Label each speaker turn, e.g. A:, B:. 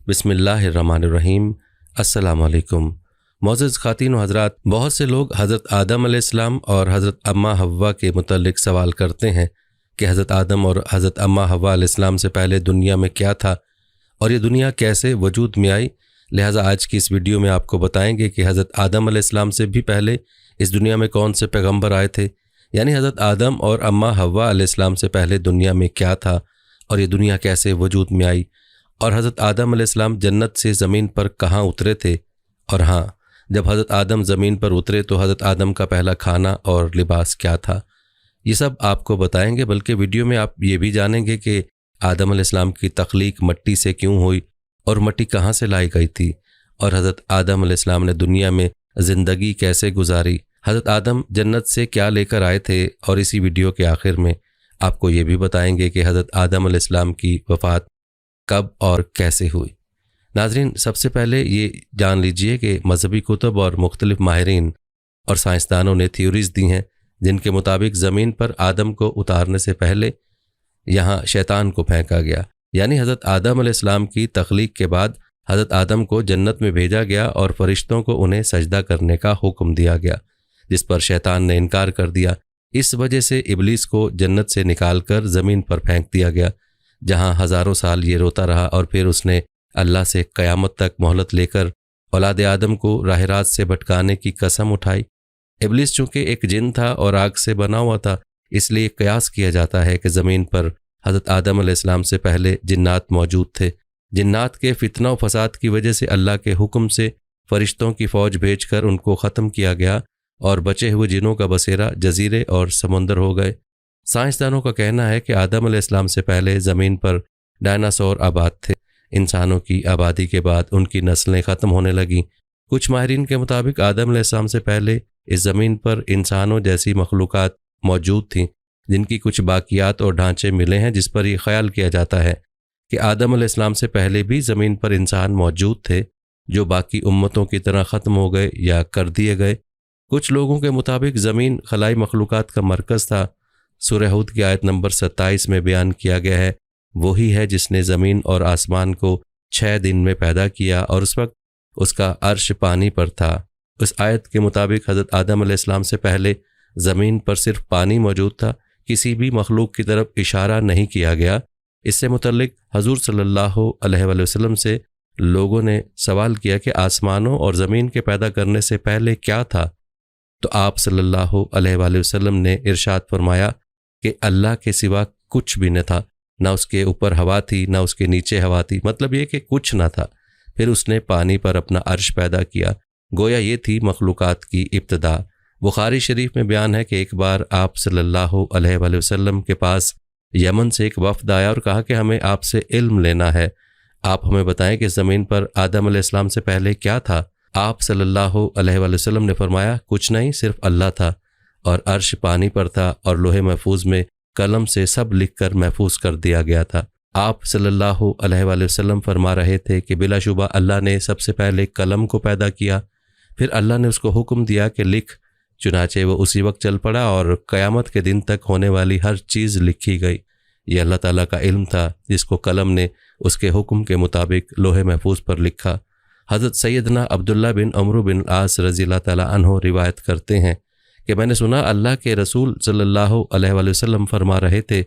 A: بسم اللہ الرحمن الرحیم۔ السلام علیکم معزز خواتین و حضرات، بہت سے لوگ حضرت آدم علیہ السلام اور حضرت اماں حوا کے متعلق سوال کرتے ہیں کہ حضرت آدم اور حضرت اماں حوا علیہ السلام سے پہلے دنیا میں کیا تھا اور یہ دنیا کیسے وجود میں آئی۔ لہٰذا آج کی اس ویڈیو میں آپ کو بتائیں گے کہ حضرت آدم علیہ السلام سے بھی پہلے اس دنیا میں کون سے پیغمبر آئے تھے، یعنی حضرت آدم اور اماں حوا علیہ السلام سے پہلے دنیا میں کیا تھا اور یہ دنیا کیسے وجود میں آئی، اور حضرت آدم علیہ السلام جنت سے زمین پر کہاں اترے تھے، اور ہاں جب حضرت آدم زمین پر اترے تو حضرت آدم کا پہلا کھانا اور لباس کیا تھا، یہ سب آپ کو بتائیں گے۔ بلکہ ویڈیو میں آپ یہ بھی جانیں گے کہ آدم علیہ السلام کی تخلیق مٹی سے کیوں ہوئی اور مٹی کہاں سے لائی گئی تھی، اور حضرت آدم علیہ السلام نے دنیا میں زندگی کیسے گزاری، حضرت آدم جنت سے کیا لے کر آئے تھے، اور اسی ویڈیو کے آخر میں آپ کو یہ بھی بتائیں گے کہ حضرت آدم علیہ السلام کی وفات کب اور کیسے ہوئی۔ ناظرین، سب سے پہلے یہ جان لیجئے کہ مذہبی کتب اور مختلف ماہرین اور سائنسدانوں نے تھیوریز دی ہیں جن کے مطابق زمین پر آدم کو اتارنے سے پہلے یہاں شیطان کو پھینکا گیا، یعنی حضرت آدم علیہ السلام کی تخلیق کے بعد حضرت آدم کو جنت میں بھیجا گیا اور فرشتوں کو انہیں سجدہ کرنے کا حکم دیا گیا، جس پر شیطان نے انکار کر دیا۔ اس وجہ سے ابلیس کو جنت سے نکال کر زمین پر پھینک دیا گیا، جہاں ہزاروں سال یہ روتا رہا، اور پھر اس نے اللہ سے قیامت تک مہلت لے کر اولاد آدم کو راہ راست سے بھٹکانے کی قسم اٹھائی۔ ابلیس چونکہ ایک جن تھا اور آگ سے بنا ہوا تھا، اس لیے قیاس کیا جاتا ہے کہ زمین پر حضرت آدم علیہ السلام سے پہلے جنات موجود تھے۔ جنات کے فتنہ و فساد کی وجہ سے اللہ کے حکم سے فرشتوں کی فوج بھیج کر ان کو ختم کیا گیا، اور بچے ہوئے جنوں کا بسیرا جزیرے اور سمندر ہو گئے۔ سائنسدانوں کا کہنا ہے کہ آدم علیہ السلام سے پہلے زمین پر ڈائناسور آباد تھے۔ انسانوں کی آبادی کے بعد ان کی نسلیں ختم ہونے لگیں۔ کچھ ماہرین کے مطابق آدم علیہ السلام سے پہلے اس زمین پر انسانوں جیسی مخلوقات موجود تھیں، جن کی کچھ باقیات اور ڈھانچے ملے ہیں، جس پر یہ خیال کیا جاتا ہے کہ آدم علیہ السلام سے پہلے بھی زمین پر انسان موجود تھے جو باقی امتوں کی طرح ختم ہو گئے یا کر دیے گئے۔ کچھ لوگوں کے مطابق زمین خلائی مخلوقات کا مرکز تھا۔ سورہ ہود کی آیت نمبر 27 میں بیان کیا گیا ہے، وہی ہے جس نے زمین اور آسمان کو 6 دن میں پیدا کیا، اور اس وقت اس کا عرش پانی پر تھا۔ اس آیت کے مطابق حضرت آدم علیہ السلام سے پہلے زمین پر صرف پانی موجود تھا، کسی بھی مخلوق کی طرف اشارہ نہیں کیا گیا۔ اس سے متعلق حضور صلی اللہ علیہ وآلہ وسلم سے لوگوں نے سوال کیا کہ آسمانوں اور زمین کے پیدا کرنے سے پہلے کیا تھا، تو آپ صلی اللہ علیہ وآلہ وسلم نے ارشاد فرمایا کہ اللہ کے سوا کچھ بھی نہ تھا، نہ اس کے اوپر ہوا تھی نہ اس کے نیچے ہوا تھی، مطلب یہ کہ کچھ نہ تھا۔ پھر اس نے پانی پر اپنا عرش پیدا کیا، گویا یہ تھی مخلوقات کی ابتدا۔ بخاری شریف میں بیان ہے کہ ایک بار آپ صلی اللہ علیہ وآلہ وسلم کے پاس یمن سے ایک وفد آیا اور کہا کہ ہمیں آپ سے علم لینا ہے، آپ ہمیں بتائیں کہ زمین پر آدم علیہ السلام سے پہلے کیا تھا۔ آپ صلی اللہ علیہ وآلہ وسلم نے فرمایا، کچھ نہیں، صرف اللہ تھا، اور عرش پانی پر تھا، اور لوح محفوظ میں قلم سے سب لکھ کر محفوظ کر دیا گیا تھا۔ آپ صلی اللہ علیہ وآلہ وسلم فرما رہے تھے کہ بلا شبہ اللہ نے سب سے پہلے قلم کو پیدا کیا، پھر اللہ نے اس کو حکم دیا کہ لکھ، چنانچہ وہ اسی وقت چل پڑا اور قیامت کے دن تک ہونے والی ہر چیز لکھی گئی۔ یہ اللہ تعالیٰ کا علم تھا جس کو قلم نے اس کے حکم کے مطابق لوح محفوظ پر لکھا۔ حضرت سیدنا عبداللہ بن عمرو بن العاص رضی اللہ تعالیٰ عنہ روایت کرتے ہیں کہ میں نے سنا اللہ کے رسول صلی اللہ علیہ وآلہ وسلم فرما رہے تھے